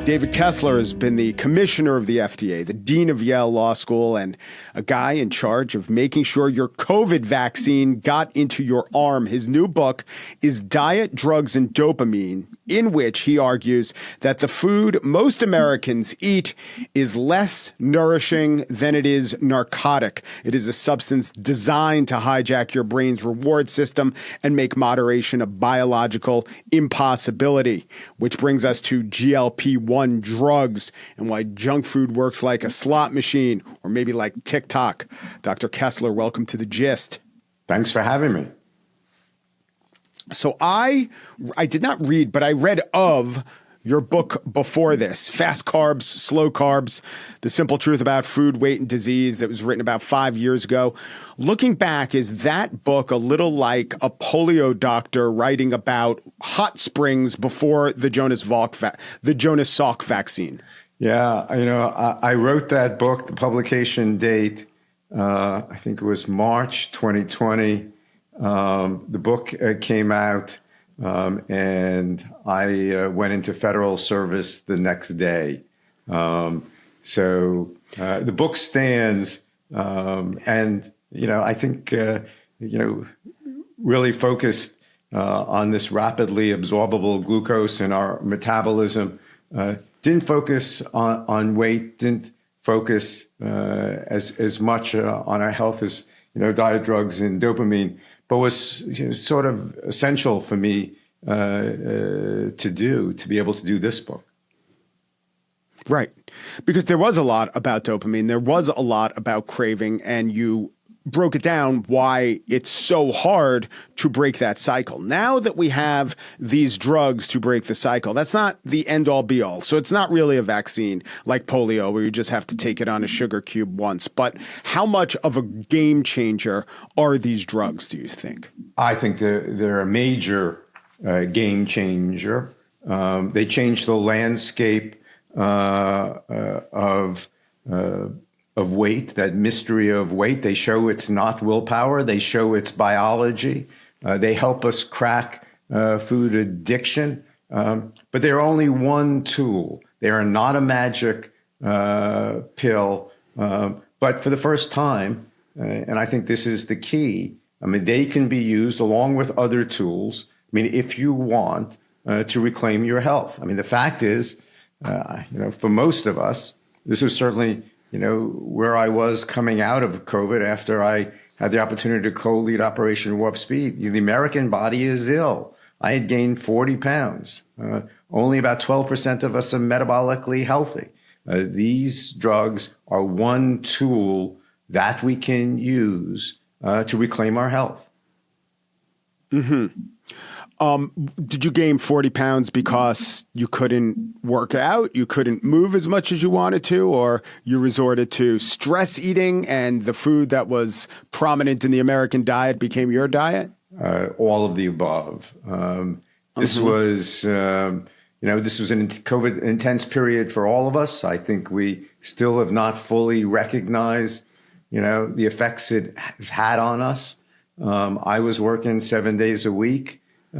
David Kessler has been the commissioner of the FDA, the dean of Yale Law School, and a guy in charge of making sure your COVID vaccine got into your arm. His new book is Diet, Drugs, and Dopamine, in which he argues that the food most Americans eat is less nourishing than it is narcotic. It is a substance designed to hijack your brain's reward system and make moderation a biological impossibility, which brings us to GLP-1 drugs and why junk food works like a slot machine or maybe like TikTok. Dr. Kessler, welcome to The Gist. Thanks for having me. So I did not read, but I read of your book before this, Fast Carbs, Slow Carbs, The Simple Truth About Food, Weight, and Disease, that was written about 5 years ago. Looking back, is that book a little like a polio doctor writing about hot springs before the Jonas Salk vaccine? Yeah, I wrote that book, the publication date, I think it was March 2020. The book came out, and I went into federal service the next day. So the book stands, and I think really focused on this rapidly absorbable glucose in our metabolism. Didn't focus on weight. Didn't focus as much on our health as diet, drugs, and dopamine. But was sort of essential for me to be able to do this book. Right. Because there was a lot about dopamine. There was a lot about craving, and you broke it down why it's so hard to break that cycle. Now that we have these drugs to break the cycle, that's not the end all be all. So it's not really a vaccine like polio where you just have to take it on a sugar cube once. But how much of a game changer are these drugs, do you think? I think they're a major game changer. They change the landscape of weight, that mystery of weight. They show it's not willpower. They show it's biology. They help us crack food addiction. But they're only one tool. They are not a magic pill. But for the first time, and I think this is the key, they can be used along with other tools. If you want to reclaim your health. The fact is, for most of us, this was certainly where I was coming out of COVID after I had the opportunity to co-lead Operation Warp Speed. The American body is ill. I had gained 40 pounds. Only about 12% of us are metabolically healthy. These drugs are one tool that we can use to reclaim our health. Mm-hmm. Did you gain 40 pounds because you couldn't work out, you couldn't move as much as you wanted to, or you resorted to stress eating and the food that was prominent in the American diet became your diet? All of the above. This was, this was an COVID intense period for all of us. I think we still have not fully recognized, the effects it has had on us. I was working 7 days a week.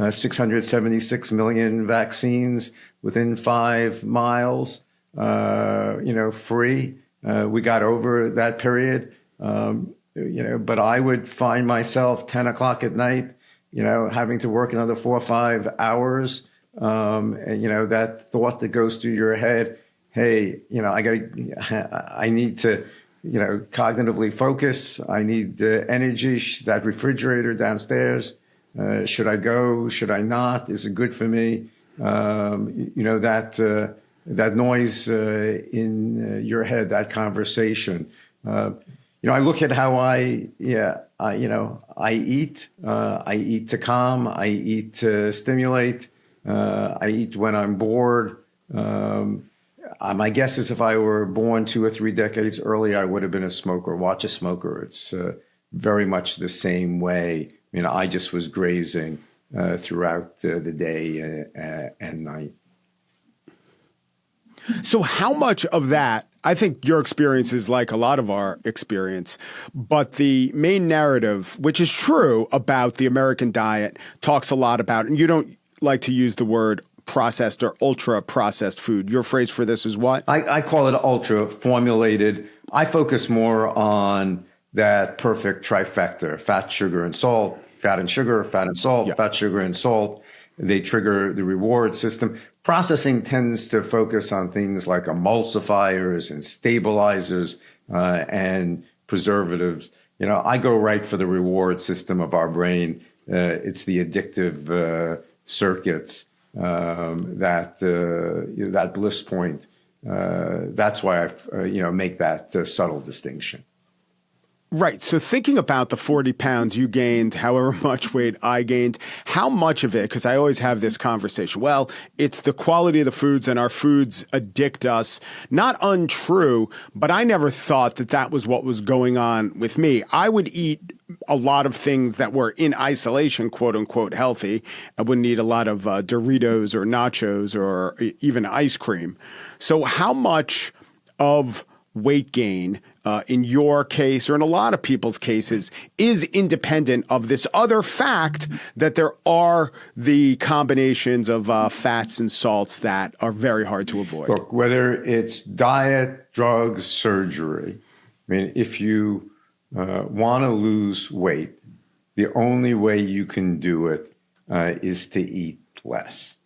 676 million vaccines within 5 miles, free. We got over that period, but I would find myself 10 o'clock at night, having to work another 4 or 5 hours. And, that thought that goes through your head, hey, I need to, cognitively focus. I need energy, that refrigerator downstairs. Should I go? Should I not? Is it good for me? That noise in your head, that conversation. I look at how I eat. I eat to calm. I eat to stimulate. I eat when I'm bored. My guess is if I were born 2 or 3 decades earlier, I would have been a smoker. Watch a smoker. It's very much the same way. I just was grazing throughout the day and night. So how much of that I think your experience is like a lot of our experience, but the main narrative, which is true about the American diet, talks a lot about, and you don't like to use the word processed or ultra processed food. Your phrase for this is what? I call it ultra formulated. I focus more on that perfect trifecta: fat, sugar, and salt, fat and sugar, fat and salt, Yeah. fat, sugar, and salt. They trigger the reward system. Processing tends to focus on things like emulsifiers and stabilizers and preservatives. I go right for the reward system of our brain. It's the addictive circuits that bliss point. That's why I make that subtle distinction. Right. So thinking about the 40 pounds you gained, however much weight I gained, how much of it, because I always have this conversation, well, it's the quality of the foods and our foods addict us. Not untrue, but I never thought that that was what was going on with me. I would eat a lot of things that were in isolation, quote unquote, healthy. I wouldn't eat a lot of Doritos or nachos or even ice cream. So how much of weight gain in your case or in a lot of people's cases is independent of this other fact that there are the combinations of fats and salts that are very hard to avoid? Look, whether it's diet, drugs, surgery, I mean, if you want to lose weight, the only way you can do it is to eat less.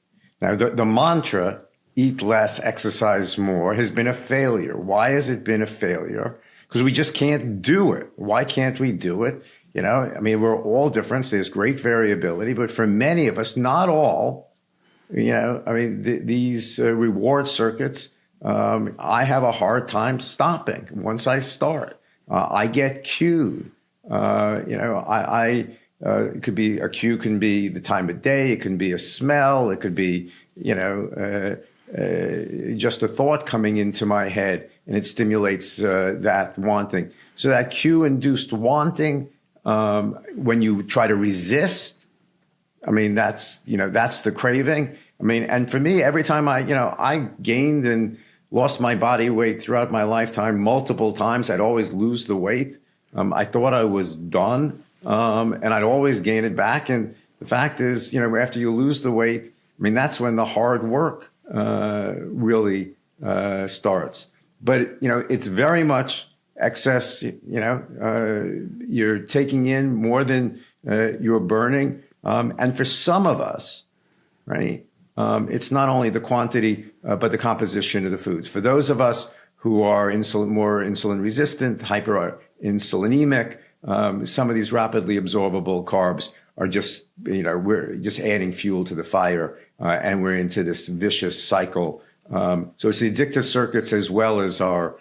Now, the mantra, eat less, exercise more, has been a failure. Why has it been a failure? Because we just can't do it. Why can't we do it? I mean, we're all different. There's great variability, but for many of us, not all, I mean, these reward circuits, I have a hard time stopping once I start. I get cued. It could be a cue, can be the time of day. It can be a smell. It could be, just a thought coming into my head, and it stimulates that wanting. So that cue-induced wanting, when you try to resist, I mean, that's the craving. I mean, and for me, every time I gained and lost my body weight throughout my lifetime multiple times, I'd always lose the weight. I thought I was done, and I'd always gain it back. And the fact is, after you lose the weight, I mean, that's when the hard work really starts. But, it's very much excess. You're taking in more than you're burning. And for some of us, right, it's not only the quantity, but the composition of the foods. For those of us who are more insulin resistant, hyperinsulinemic, some of these rapidly absorbable carbs are just, we're just adding fuel to the fire, and we're into this vicious cycle. So it's the addictive circuits as well as our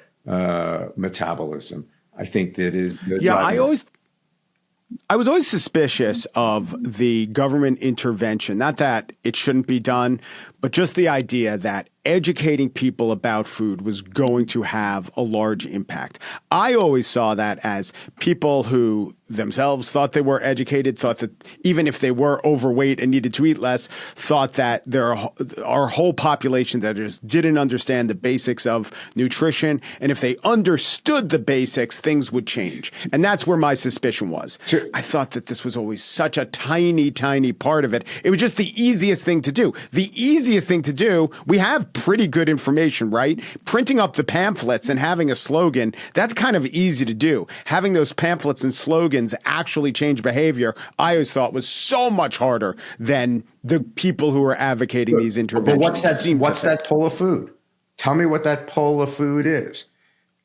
metabolism. I think that is. Yeah, I was always suspicious of the government intervention. Not that it shouldn't be done, but just the idea that educating people about food was going to have a large impact. I always saw that as people who themselves thought they were educated, thought that even if they were overweight and needed to eat less, thought that there are our whole population that just didn't understand the basics of nutrition. And if they understood the basics, things would change. And that's where my suspicion was. Sure. I thought that this was always such a tiny, tiny part of it. It was just the easiest thing to do. The easiest thing to do, we have pretty good information, right? Printing up the pamphlets and having a slogan, that's kind of easy to do. Having those pamphlets and slogans actually change behavior, I always thought was so much harder than the people who are advocating these interventions. But what's that pull of food? Tell me what that pull of food is.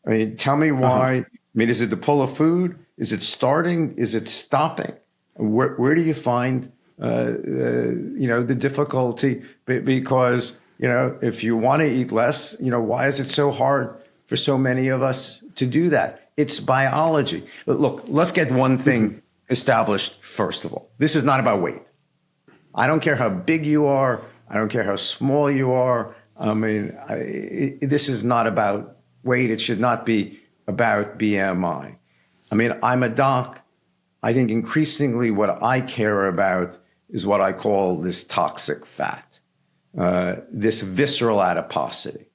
I mean, tell me why. I mean, is it the pull of food? Is it starting? Is it stopping? Where do you find the difficulty? Because if you want to eat less, why is it so hard for so many of us to do that? It's biology. Look, let's get one thing established first of all. This is not about weight. I don't care how big you are. I don't care how small you are. I mean, this is not about weight. It should not be about BMI. I mean, I'm a doc. I think increasingly what I care about is what I call this toxic fat, this visceral adiposity.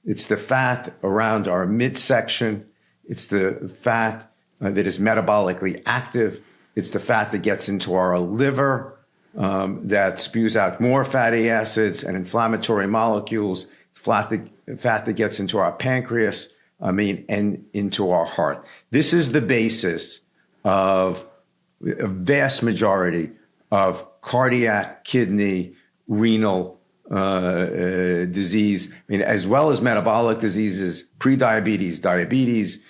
It's the fat around our midsection. It's the fat that is metabolically active. It's the fat that gets into our liver, that spews out more fatty acids and inflammatory molecules, fat that gets into our pancreas, and into our heart. This is the basis of a vast majority of cardiac, kidney, renal disease, as well as metabolic diseases, prediabetes, diabetes,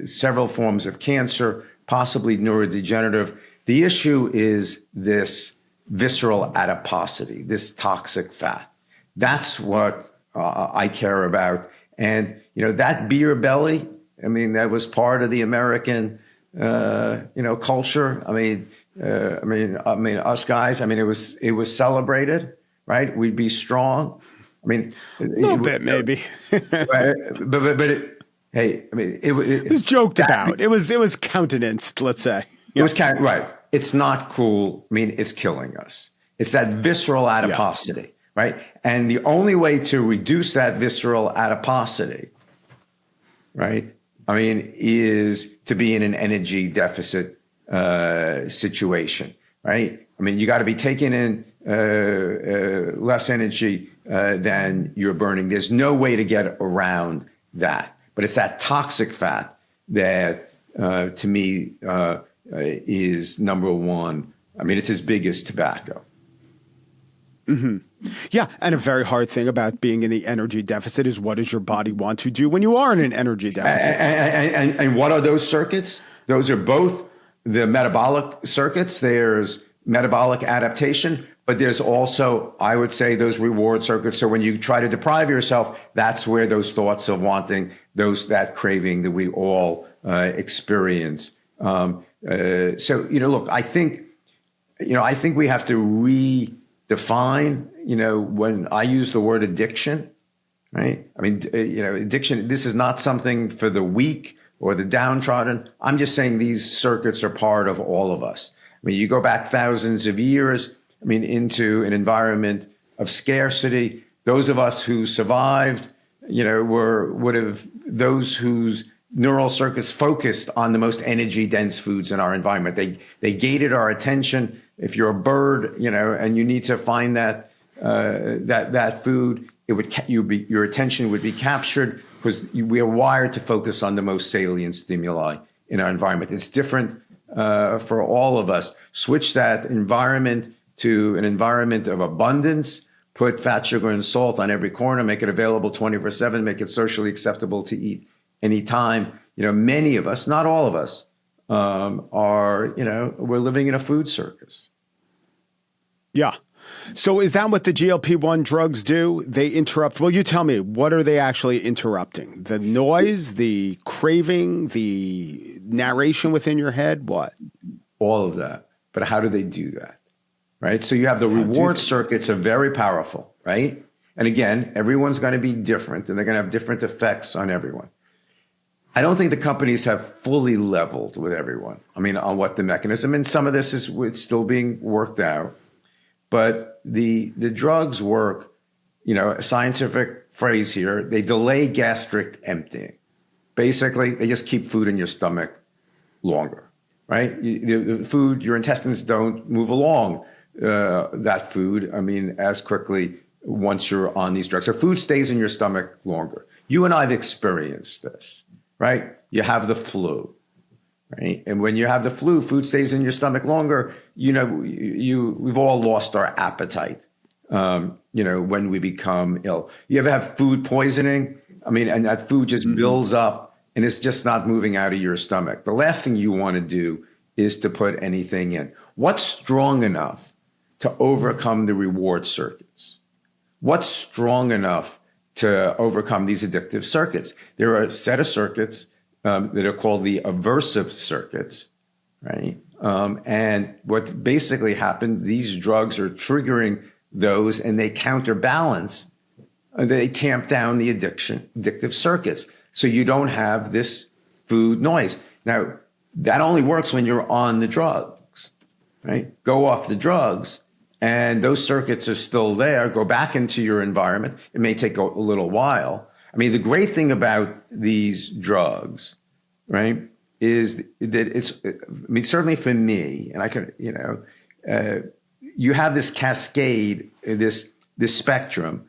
several forms of cancer, possibly neurodegenerative. The issue is this visceral adiposity, this toxic fat. That's what I care about. And, that beer belly, that was part of the American, culture. Us guys, it was celebrated, right? We'd be strong. A little bit, maybe. It was joked about. It was countenanced, let's say. It was right. It's not cool. It's killing us. It's that visceral adiposity, right? And the only way to reduce that visceral adiposity, right, is to be in an energy deficit situation, right? You got to be taking in less energy than you're burning. There's no way to get around that. But it's that toxic fat that, to me, is number one. It's as big as tobacco. Mm-hmm. Yeah, and a very hard thing about being in the energy deficit is what does your body want to do when you are in an energy deficit? And what are those circuits? Those are both the metabolic circuits. There's metabolic adaptation, but there's also, I would say, those reward circuits. So when you try to deprive yourself, that's where those thoughts of wanting, that craving that we all experience. Look, I think we have to redefine, when I use the word addiction, right? Addiction, this is not something for the weak or the downtrodden. I'm just saying these circuits are part of all of us. You go back thousands of years, into an environment of scarcity. Those of us who survived, would have those whose neural circuits focused on the most energy dense foods in our environment. They gated our attention. If you're a bird, and you need to find that food, your attention would be captured because we are wired to focus on the most salient stimuli in our environment. It's different for all of us. Switch that environment to an environment of abundance. Put fat, sugar, and salt on every corner. Make it available 24/7. Make it socially acceptable to eat anytime. Many of us, not all of us, we're living in a food circus. Yeah. So is that what the GLP-1 drugs do? They interrupt. Well, you tell me, what are they actually interrupting? The noise, the craving, the narration within your head? What? All of that. But how do they do that? Right? So you have the reward circuits are very powerful, right? And again, everyone's going to be different and they're going to have different effects on everyone. I don't think the companies have fully leveled with everyone. On what the mechanism, and some of this is still being worked out. But the drugs work, a scientific phrase here, they delay gastric emptying. Basically, they just keep food in your stomach longer, right? The food, your intestines don't move along that food, as quickly once you're on these drugs. So food stays in your stomach longer. You and I have experienced this, right? You have the flu. Right. And when you have the flu, food stays in your stomach longer. We've all lost our appetite, when we become ill. You ever have food poisoning? And that food just builds up and it's just not moving out of your stomach. The last thing you want to do is to put anything in. What's strong enough to overcome the reward circuits? What's strong enough to overcome these addictive circuits? There are a set of circuits that are called the aversive circuits, right? And what basically happened, these drugs are triggering those and they counterbalance, they tamp down the addictive circuits. So you don't have this food noise. Now, that only works when you're on the drugs, right? Go off the drugs and those circuits are still there. Go back into your environment. It may take a little while. I mean, the great thing about these drugs, right, is that certainly for me, and I can, you have this cascade, this spectrum,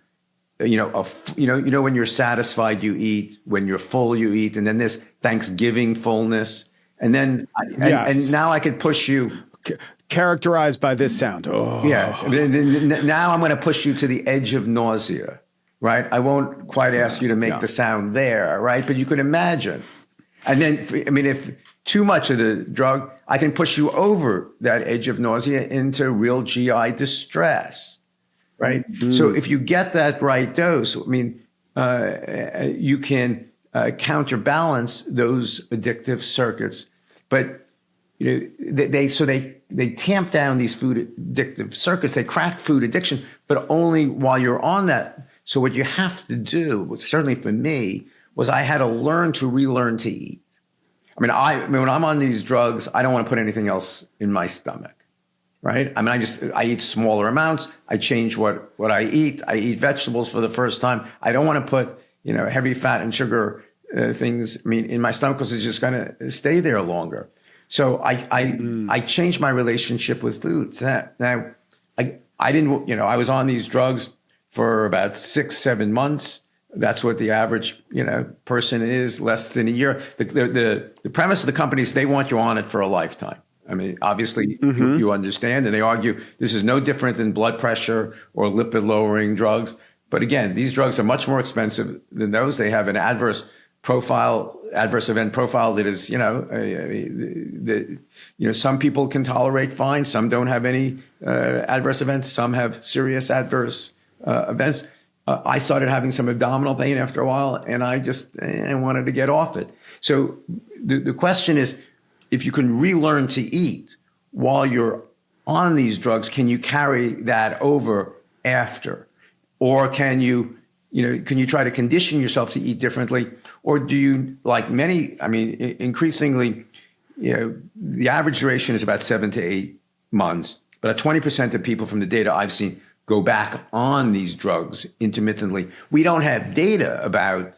when you're satisfied, you eat, when you're full, you eat, and then this Thanksgiving fullness. And then, and now I could push you. Characterized by this sound. Oh. Yeah. Now I'm going to push you to the edge of nausea, right? I won't quite ask you to make the sound there, right? But you could imagine. And then, if too much of the drug, I can push you over that edge of nausea into real GI distress, right? So if you get that right dose, you can counterbalance those addictive circuits. But they tamp down these food addictive circuits. They crack food addiction, but only while you're on that. So what you have to do, certainly for me, was I had to learn to relearn to eat. When I'm on these drugs, I don't want to put anything else in my stomach, right? I eat smaller amounts. I change what I eat. I eat vegetables for the first time. I don't want to put heavy fat and sugar things in my stomach because it's just going to stay there longer. So I changed my relationship with food. Now I didn't, I was on these drugs for about 6-7 months. That's what the average, person is, less than a year. The premise of the companies, they want you on it for a lifetime. Obviously you understand, and they argue this is no different than blood pressure or lipid lowering drugs. But again, these drugs are much more expensive than those. They have an adverse event profile that is, some people can tolerate fine. Some don't have any adverse events. Some have serious adverse events. I started having some abdominal pain after a while, and I just wanted to get off it. So the question is, if you can relearn to eat while you're on these drugs, can you carry that over after? Or can you try to condition yourself to eat differently? Or do you, like many, increasingly, the average duration is about 7 to 8 months, but 20% of people from the data I've seen go back on these drugs intermittently. We don't have data about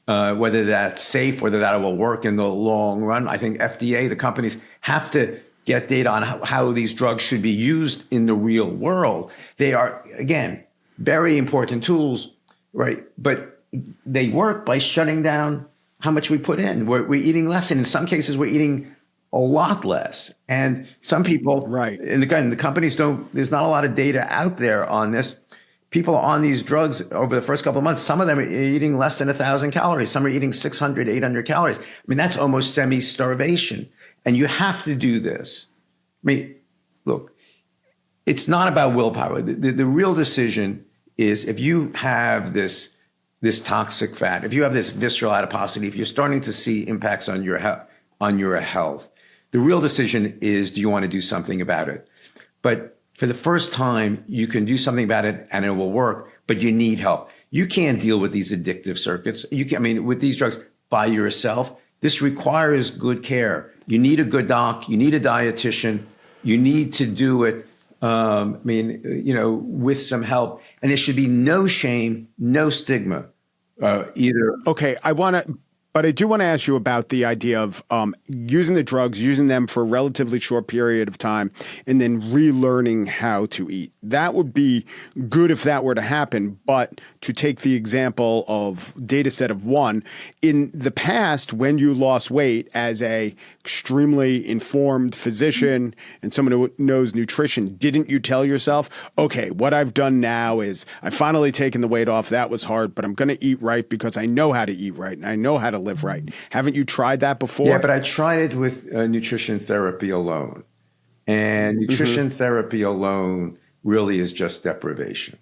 whether that's safe, whether that will work in the long run. I think FDA, the companies, have to get data on how these drugs should be used in the real world. They are, again, very important tools, right? But they work by shutting down how much we put in. We're eating less, and in some cases, we're eating a lot less. And some people, right? And again, the companies don't. There's not a lot of data out there on this. People on these drugs over the first couple of months, some of them are eating less than 1,000 calories. Some are eating 600, 800 calories. That's almost semi-starvation. And you have to do this. Look, it's not about willpower. The real decision is if you have this toxic fat, if you have this visceral adiposity, if you're starting to see impacts on your health, the real decision is, do you want to do something about it? But for the first time, you can do something about it and it will work, but you need help. You can't deal with these addictive circuits. You can, with these drugs by yourself. This requires good care. You need a good doc. You need a dietitian. You need to do it, with some help. And there should be no shame, no stigma either. Okay, but I do want to ask you about the idea of using the drugs, using them for a relatively short period of time, and then relearning how to eat. That would be good if that were to happen. But to take the example of data set of 1, in the past, when you lost weight as a extremely informed physician and someone who knows nutrition, didn't you tell yourself, okay, what I've done now is I've finally taken the weight off. That was hard, but I'm going to eat right because I know how to eat right and I know how to live right. Haven't you tried that before? Yeah, but I tried it with nutrition therapy alone. And nutrition therapy alone really is just deprivation,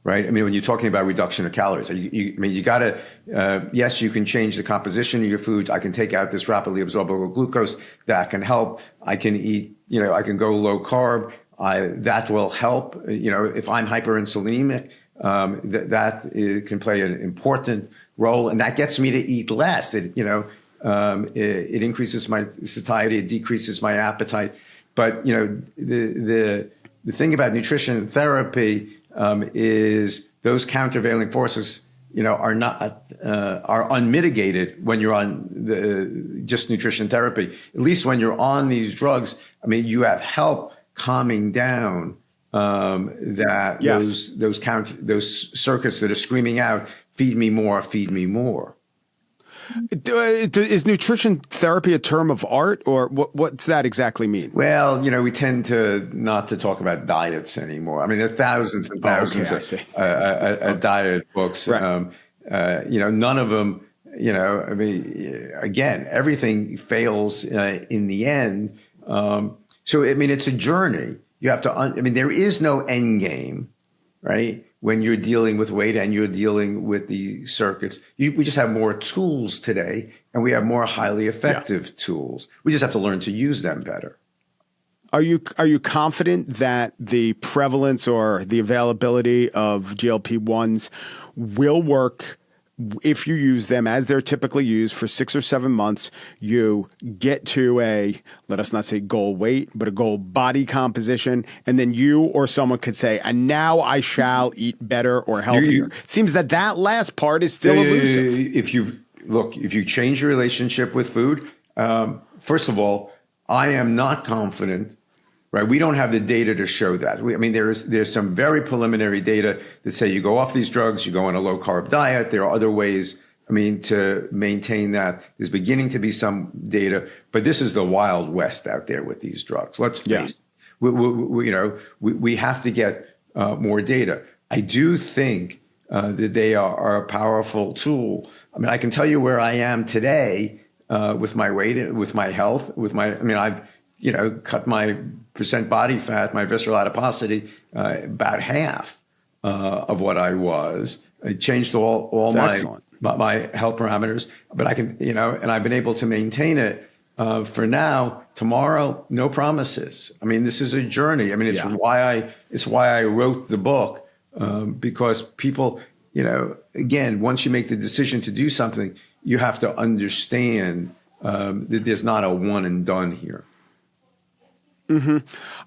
right? When you're talking about reduction of calories, you got to, yes, you can change the composition of your food. I can take out this rapidly absorbable glucose. That can help. I can eat, I can go low carb. That will help. If I'm hyperinsulinic, that can play an important role, and that gets me to eat less. It increases my satiety, it decreases my appetite. But the thing about nutrition therapy is those countervailing forces are not are unmitigated when you're on the just nutrition therapy. At least when you're on these drugs, I mean, you have help calming down that Yes. those circuits that are screaming out, "Feed me more, feed me more." Is nutrition therapy a term of art, or what's that exactly mean? Well, we tend to not to talk about diets anymore. I mean, there are thousands and thousands of diet books. Right. None of them, I mean, again, everything fails in the end. So, I mean, it's a journey. You have to, I mean, there is no end game, right? When you're dealing with weight and you're dealing with the circuits, we just have more tools today, and we have more highly effective tools. We just have to learn to use them better. Are you confident that the prevalence or the availability of GLP-1s will work if you use them as they're typically used for 6 or 7 months? You get to a, let us not say goal weight, but a goal body composition, and then you or someone could say, and now I shall eat better or healthier. It seems that last part is still elusive. If you change your relationship with food, first of all, I am not confident. Right, we don't have the data to show that. I mean, there's some very preliminary data that say you go off these drugs, you go on a low carb diet. There are other ways, I mean, to maintain that. There's beginning to be some data, but this is the Wild West out there with these drugs. Let's face it. We have to get more data. I do think that they are a powerful tool. I mean, I can tell you where I am today with my weight, with my health, I've cut my percent body fat, my visceral adiposity, about half of what I was. I changed all my health parameters, but I can, and I've been able to maintain it for now. Tomorrow, no promises. I mean, this is a journey. I mean, it's why I wrote the book, because people, again, once you make the decision to do something, you have to understand that there's not a one and done here. Mm-hmm.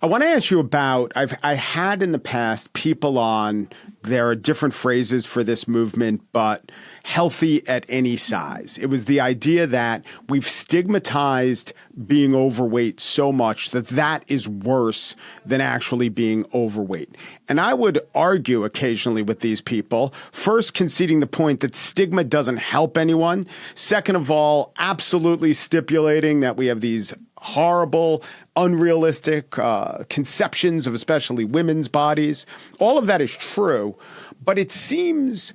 I want to ask you about, I had in the past people on, there are different phrases for this movement, but healthy at any size. It was the idea that we've stigmatized being overweight so much that is worse than actually being overweight. And I would argue occasionally with these people, first conceding the point that stigma doesn't help anyone. Second of all, absolutely stipulating that we have these horrible, unrealistic conceptions of especially women's bodies. All of that is true, but it seems,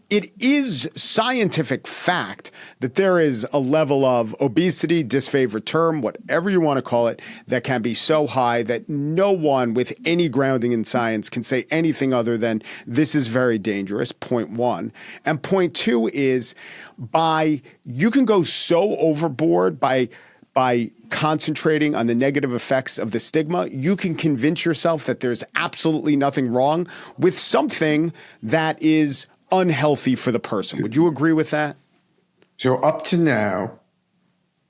it is scientific fact that there is a level of obesity, disfavored term, whatever you want to call it, that can be so high that no one with any grounding in science can say anything other than this is very dangerous, point one. And point two is you can go so overboard by concentrating on the negative effects of the stigma, you can convince yourself that there's absolutely nothing wrong with something that is unhealthy for the person. Would you agree with that? So up to now,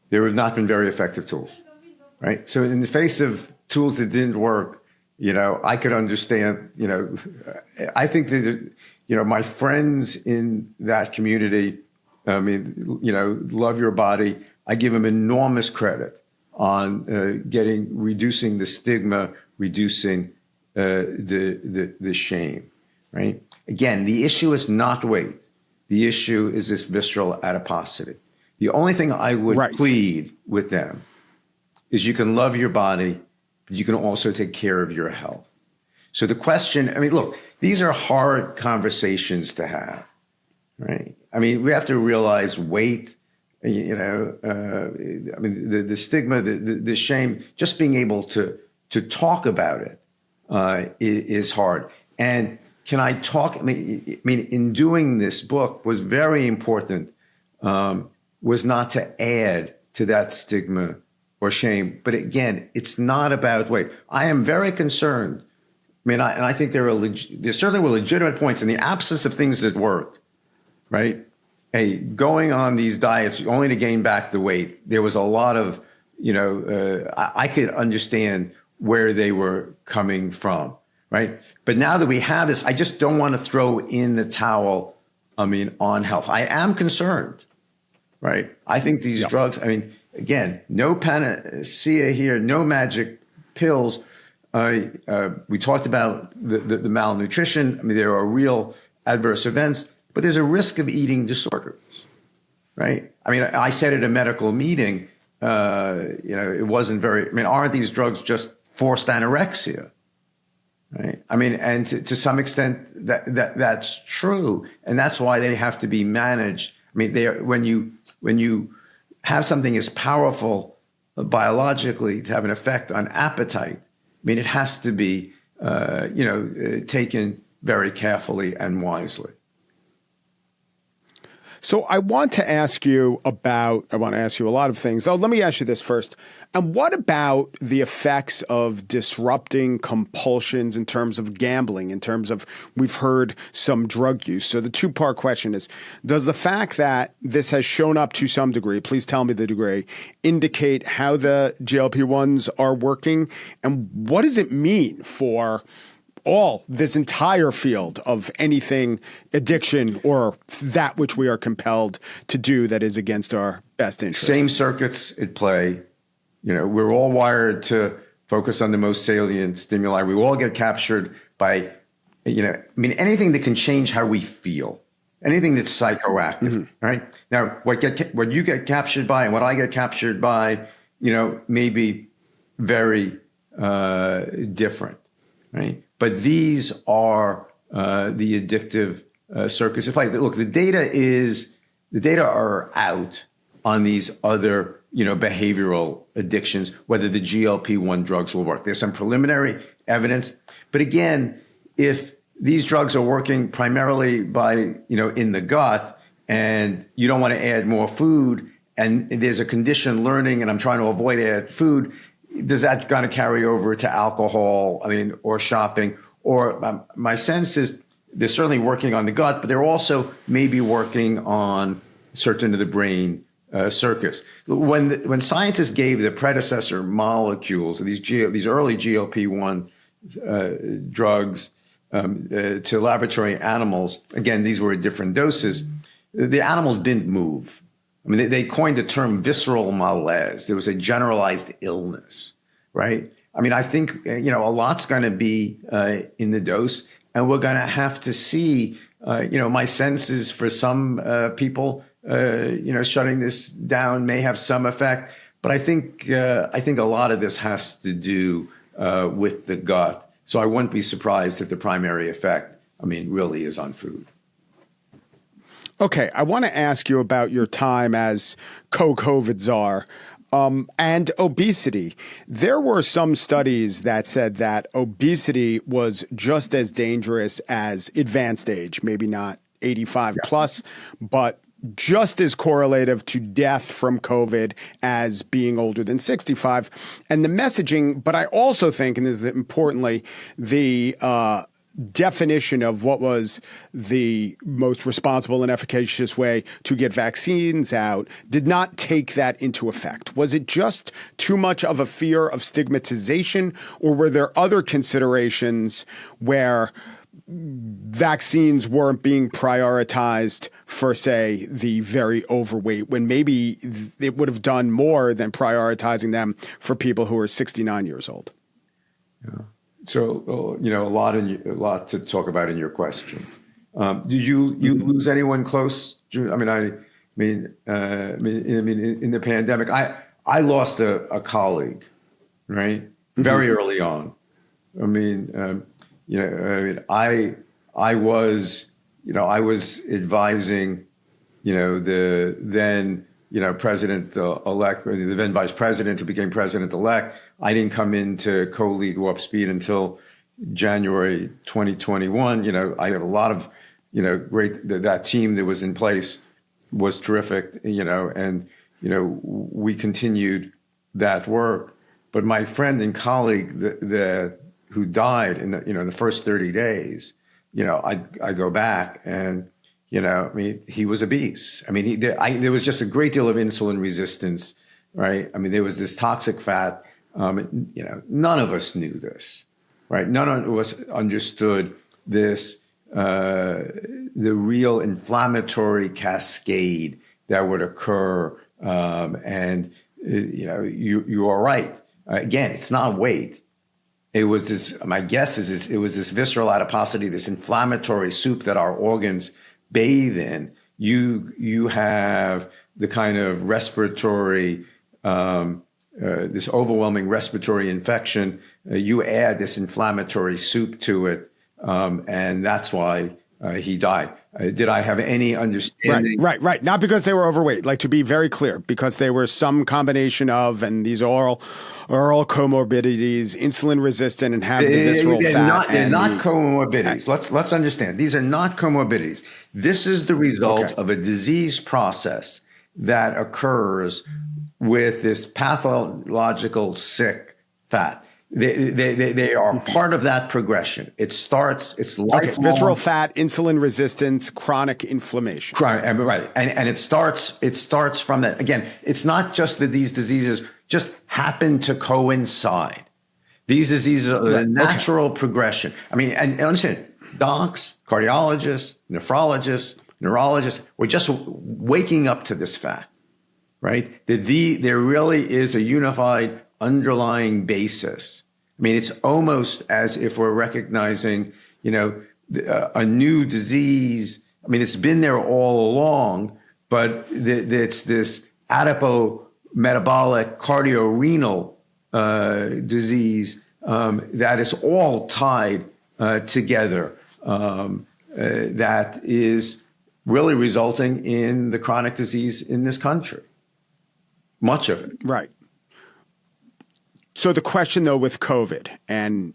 there have not been very effective tools, right? So in the face of tools that didn't work, I could understand, I think that, my friends in that community, love your body. I give them enormous credit on reducing the stigma, reducing the shame, right? Again, the issue is not weight. The issue is this visceral adiposity. The only thing I would plead with them is you can love your body, but you can also take care of your health. So the question, look, these are hard conversations to have, right? We have to realize weight, the stigma, the shame, just being able to talk about it is hard. And can I talk? In doing this book was very important, was not to add to that stigma or shame. But again, it's not about weight. I am very concerned. I think there certainly were legitimate points in the absence of things that worked, right? Hey, going on these diets only to gain back the weight, there was a lot of, I could understand where they were coming from, right? But now that we have this, I just don't want to throw in the towel on health. I am concerned, right? I think these drugs, again, no panacea here, no magic pills. We talked about the malnutrition. There are real adverse events, but there's a risk of eating disorders, right? I said at a medical meeting, it wasn't very, aren't these drugs just forced anorexia? Right. And to some extent that's true. And that's why they have to be managed. When you have something as powerful biologically to have an effect on appetite, it has to be, taken very carefully and wisely. So I want to ask you a lot of things. Let me ask you this first. And what about the effects of disrupting compulsions in terms of gambling, in terms of, we've heard some drug use. So the two-part question is, does the fact that this has shown up to some degree, please tell me the degree, indicate how the GLP-1s are working? And what does it mean for this entire field of anything addiction or that which we are compelled to do that is against our best interest? Same circuits at play. We're all wired to focus on the most salient stimuli. We all get captured by, anything that can change how we feel, anything that's psychoactive, right? Now, what you get captured by and what I get captured by, may be very different, right? But these are the addictive circuits at play. Look, the data are out on these other, behavioral addictions, whether the GLP-1 drugs will work. There's some preliminary evidence, but again, if these drugs are working primarily by, in the gut, and you don't want to add more food, and there's a conditioned learning, and I'm trying to avoid add food, does that kind of carry over to alcohol, or shopping? Or my sense is they're certainly working on the gut, but they're also maybe working on certain of the brain circuits. When scientists gave the predecessor molecules, these early GLP-1 drugs to laboratory animals, again, these were at different doses, the animals didn't move. They coined the term visceral malaise. There was a generalized illness, right? I think, a lot's going to be in the dose, and we're going to have to see, my sense is for some people, shutting this down may have some effect. But I think a lot of this has to do with the gut. So I wouldn't be surprised if the primary effect, really is on food. Okay, I want to ask you about your time as co-COVID czar and obesity. There were some studies that said that obesity was just as dangerous as advanced age, maybe not 85 plus, but just as correlative to death from COVID as being older than 65. And the messaging, but I also think, and this is importantly, the definition of what was the most responsible and efficacious way to get vaccines out did not take that into effect. Was it just too much of a fear of stigmatization, or were there other considerations where vaccines weren't being prioritized for, say, the very overweight, when maybe it would have done more than prioritizing them for people who are 69 years old? Yeah. So, a lot to talk about in your question. Did you lose anyone close? In the pandemic, I lost a colleague, right? Very early on. I was advising, the then, president-elect, the then vice president who became president-elect. I didn't come in to co-lead Warp Speed until January 2021. I have a lot of, great, that team that was in place was terrific, and, we continued that work. But my friend and colleague who died in the first 30 days, I go back and, he was obese. There was just a great deal of insulin resistance, right? There was this toxic fat. None of us knew this, right? None of us understood this, the real inflammatory cascade that would occur. You are right. Again, it's not weight. It was this, my guess is it was this visceral adiposity, this inflammatory soup that our organs bathe in. You have the kind of respiratory, this overwhelming respiratory infection. You add this inflammatory soup to it, and that's why he died. Did I have any understanding? Right. Not because they were overweight. Like, to be very clear, because they were some combination of, and these are all comorbidities, insulin resistant, and have the visceral fat. They're not comorbidities. Let's understand. These are not comorbidities. This is the result of a disease process that occurs with this pathological sick fat. They are part of that progression. It's lifelong. Visceral fat, insulin resistance, chronic inflammation. Right. And it starts from that. Again, it's not just that these diseases just happen to coincide. These diseases are the natural progression. I mean, and understand, docs, cardiologists, nephrologists, neurologists, we're just waking up to this fact, right? There really is a unified underlying basis. I mean, it's almost as if we're recognizing, a new disease. I mean, it's been there all along, but it's this adipometabolic cardiorenal disease that is all tied together, that is really resulting in the chronic disease in this country. Much of it. Right. So the question, though, with COVID and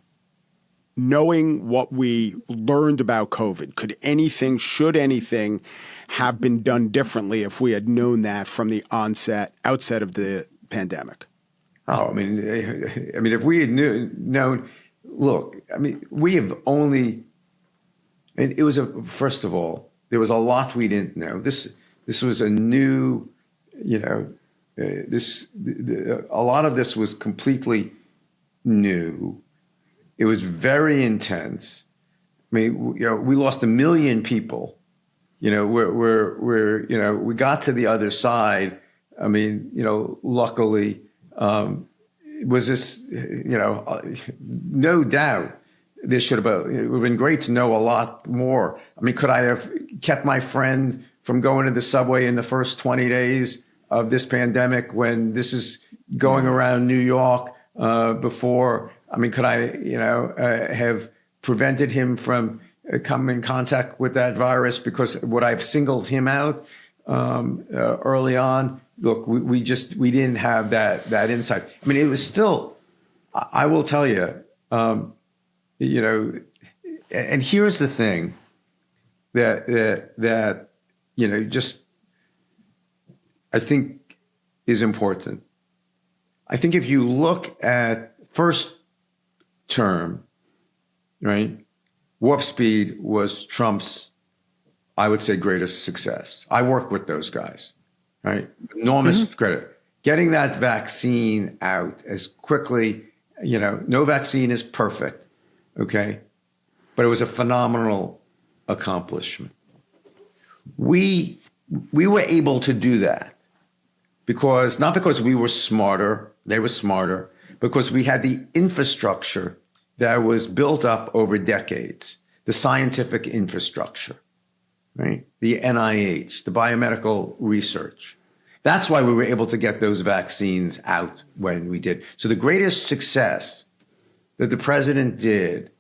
knowing what we learned about COVID, should anything have been done differently if we had known that from the outset of the pandemic? Oh, I mean, if we had known, look, I mean, we have only, it was first of all, there was a lot we didn't know. This was a new, a lot of this was completely new. It was very intense. I mean, we lost 1 million people. We got to the other side. I mean, luckily, was this, no doubt this it would have been great to know a lot more. I mean, could I have kept my friend from going to the subway in the first 20 days of this pandemic when this is going around New York before? I mean, could I, have prevented him from coming in contact with that virus? Because would I have singled him out early on? Look, we didn't have that insight. I mean, it was still, I will tell you, and here's the thing that just I think is important. I think if you look at first term, right, Warp Speed was Trump's, I would say, greatest success. I work with those guys, right? Enormous credit. Getting that vaccine out as quickly, no vaccine is perfect, okay? But it was a phenomenal accomplishment. We were able to do that not because we were smarter, they were smarter, because we had the infrastructure that was built up over decades, the scientific infrastructure, right? The NIH, the biomedical research. That's why we were able to get those vaccines out when we did. So the greatest success that the president did,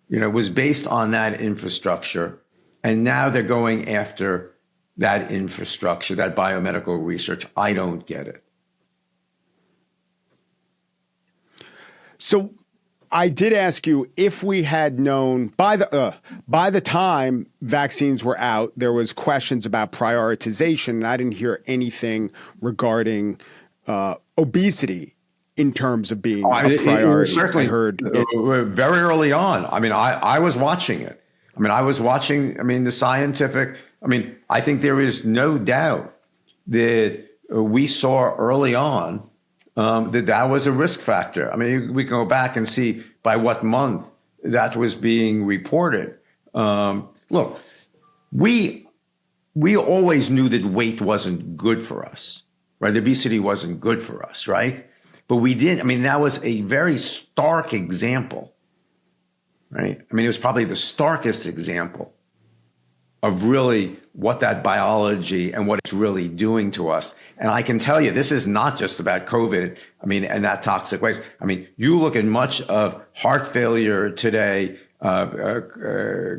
was based on that infrastructure. And now they're going after that infrastructure, that biomedical research. I don't get it. So I did ask you if we had known by the time vaccines were out, there was questions about prioritization, and I didn't hear anything regarding obesity in terms of being a priority. Certainly, I heard very early on. I mean, I was watching it. I mean, the scientific. I mean, I think there is no doubt that we saw early on that was a risk factor. I mean, we can go back and see by what month that was being reported. Look, we always knew that weight wasn't good for us, right? Obesity wasn't good for us, right? But we didn't. I mean, that was a very stark example, right? I mean, it was probably the starkest example of really what that biology and what it's really doing to us. And I can tell you, this is not just about COVID, I mean, and that toxic waste. I mean, you look at much of heart failure today,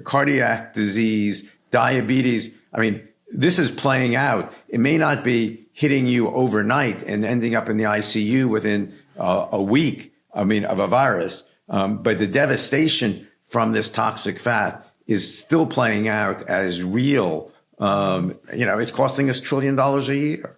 cardiac disease, diabetes. I mean, this is playing out. It may not be hitting you overnight and ending up in the ICU within a week, I mean, of a virus. But the devastation from this toxic fat is still playing out as real. It's costing us $1 trillion a year.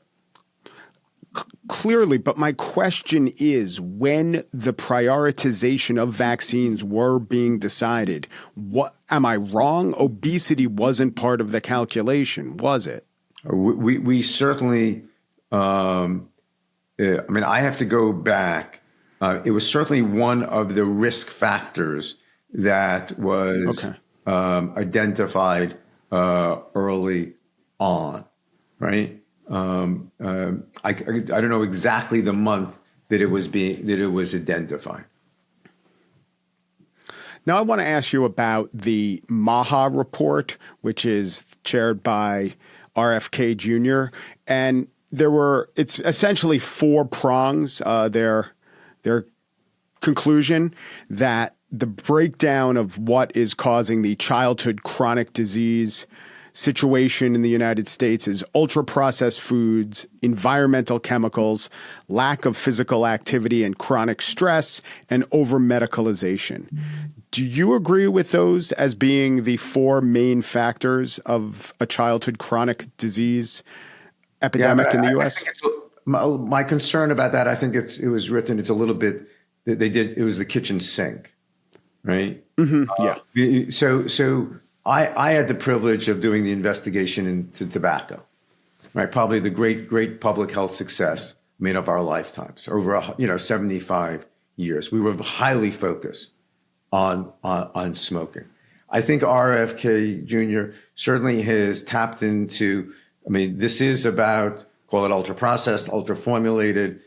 Clearly, but my question is, when the prioritization of vaccines were being decided, what am I wrong? Obesity wasn't part of the calculation, was it? We certainly, I mean, I have to go back. It was certainly one of the risk factors that was identified early on, right? I don't know exactly the month that it was identified. Now I want to ask you about the MAHA report, which is chaired by RFK Jr. And it's essentially 4 prongs. Their conclusion that the breakdown of what is causing the childhood chronic disease situation in the United States is ultra-processed foods, environmental chemicals, lack of physical activity and chronic stress, and over-medicalization. Do you agree with those as being the 4 main factors of a childhood chronic disease epidemic in the U.S.? My concern about that, I think it was written, it's a little bit, it was the kitchen sink, right? Mm-hmm. So I had the privilege of doing the investigation into tobacco, right? Probably the great public health success, I mean, of our lifetimes, over 75 years. We were highly focused on smoking. I think RFK Jr. certainly has tapped into, I mean, this is about, call it ultra-processed, ultra-formulated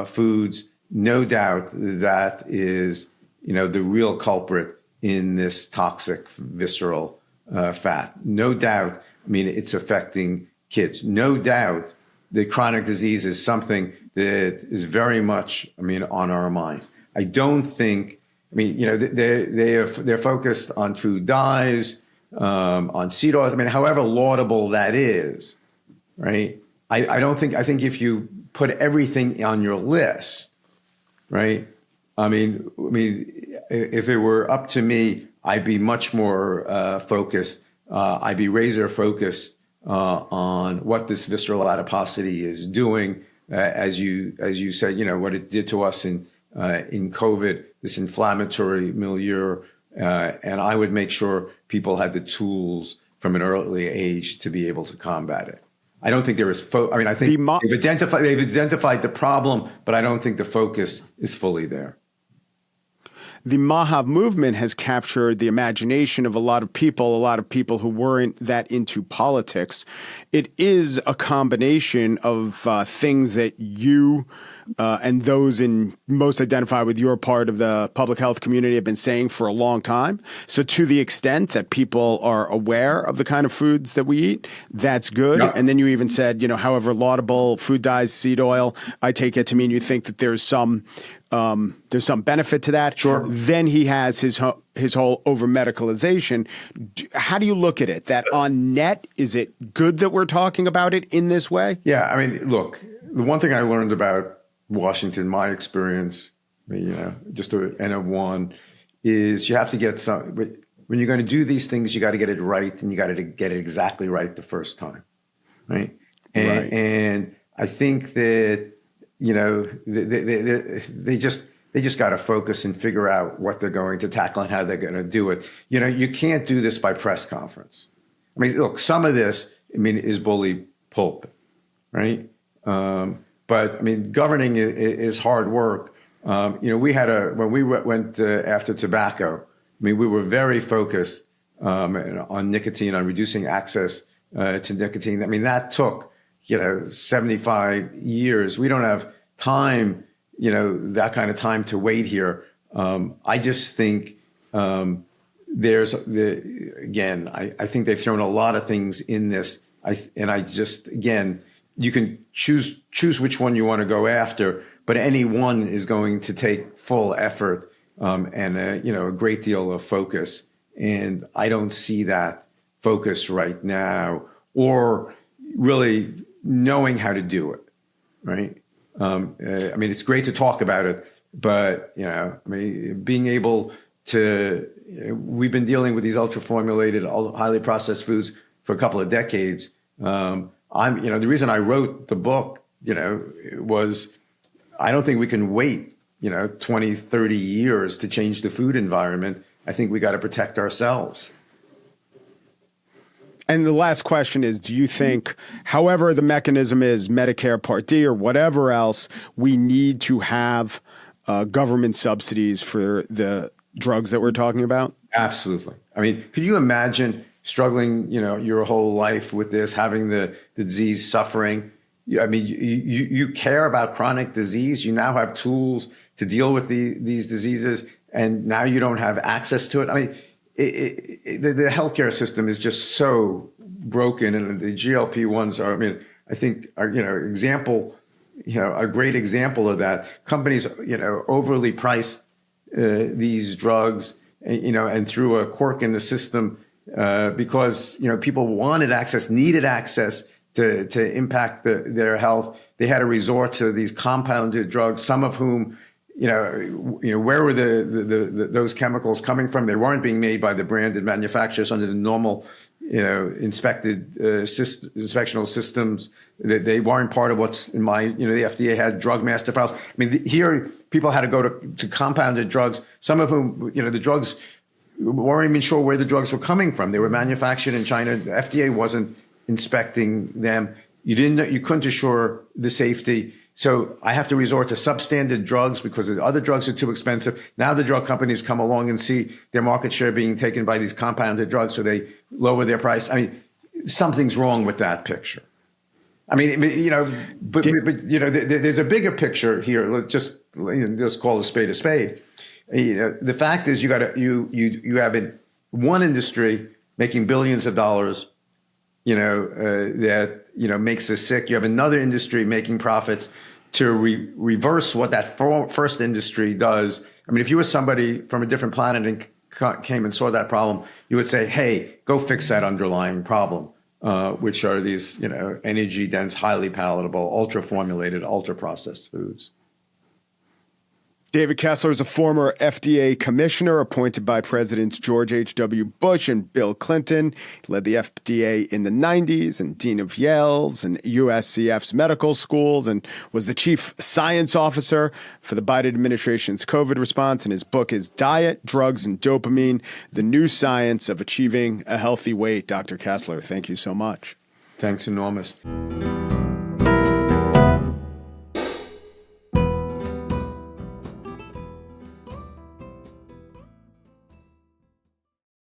foods. No doubt that is, the real culprit in this toxic visceral fat. No doubt, I mean, it's affecting kids. No doubt that chronic disease is something that is very much, I mean, on our minds. I don't think, I mean, they're focused on food dyes, on seed oils. I mean, however laudable that is, right? I think if you put everything on your list, right? I mean, if it were up to me, I'd be much more focused. I'd be razor focused on what this visceral adiposity is doing, as you said. What it did to us in COVID, this inflammatory milieu, and I would make sure people had the tools from an early age to be able to combat it. I don't think there is. I think they've identified the problem, but I don't think the focus is fully there. The MAHA movement has captured the imagination of a lot of people who weren't that into politics. It is a combination of things that you and those most identify with your part of the public health community have been saying for a long time. So to the extent that people are aware of the kind of foods that we eat, that's good. Yep. And then you even said, however laudable food dyes, seed oil, I take it to mean you think that there's some benefit to that. Sure. Then he has his whole over-medicalization. How do you look at it? That on net, is it good that we're talking about it in this way? Yeah, I mean, look, the one thing I learned about Washington, my experience, just an N of one, is you have to get some. When you're going to do these things, you got to get it right, and you got to get it exactly right the first time, right? And I think that they just got to focus and figure out what they're going to tackle and how they're going to do it. You can't do this by press conference. I mean, look, some of this, is bully pulpit, right? But I mean, governing is hard work. We had when we went after tobacco. I mean, we were very focused on nicotine, on reducing access to nicotine. I mean, that took, 75 years. We don't have time, that kind of time to wait here. I just think I think they've thrown a lot of things in this. You can choose which one you want to go after, but any one is going to take full effort and a great deal of focus. And I don't see that focus right now, or really knowing how to do it. Right? It's great to talk about it, but being able to. We've been dealing with these ultra-formulated, highly processed foods for a couple of decades. The reason I wrote the book, was I don't think we can wait, 20, 30 years to change the food environment. I think we got to protect ourselves. And the last question is, do you think, however the mechanism is, Medicare Part D or whatever else, we need to have government subsidies for the drugs that we're talking about? Absolutely. Could you imagine struggling, your whole life with this, having the disease, suffering? You care about chronic disease. You now have tools to deal with these diseases, and now you don't have access to it. The healthcare system is just so broken, and the GLP-1s are, I think, are, a great example of that. Companies, overly price these drugs, and threw a quirk in the system because, people wanted access, needed access to impact their health. They had to resort to these compounded drugs, some of whom, where were those chemicals coming from? They weren't being made by the branded manufacturers under the normal, inspected inspectional systems. They weren't part of what's in my, the FDA had drug master files. Here people had to go to compounded drugs, some of whom, the drugs weren't even sure where the drugs were coming from. They were manufactured in China. The FDA wasn't inspecting them. You couldn't assure the safety. So I have to resort to substandard drugs because the other drugs are too expensive. Now the drug companies come along and see their market share being taken by these compounded drugs, so they lower their price. Something's wrong with that picture. There's a bigger picture here. Let's just call a spade a spade. The fact is, you have one industry making billions of dollars, that makes us sick. You have another industry making profits to reverse what that first industry does. If you were somebody from a different planet and came and saw that problem, you would say, hey, go fix that underlying problem, which are these, energy dense, highly palatable, ultra formulated, ultra processed foods. David Kessler is a former FDA commissioner appointed by Presidents George H.W. Bush and Bill Clinton. He led the FDA in the 90s and dean of Yale's and USCF's medical schools, and was the chief science officer for the Biden administration's COVID response. And his book is Diet, Drugs, and Dopamine, The New Science of Achieving a Healthy Weight. Dr. Kessler, thank you so much. Thanks enormous.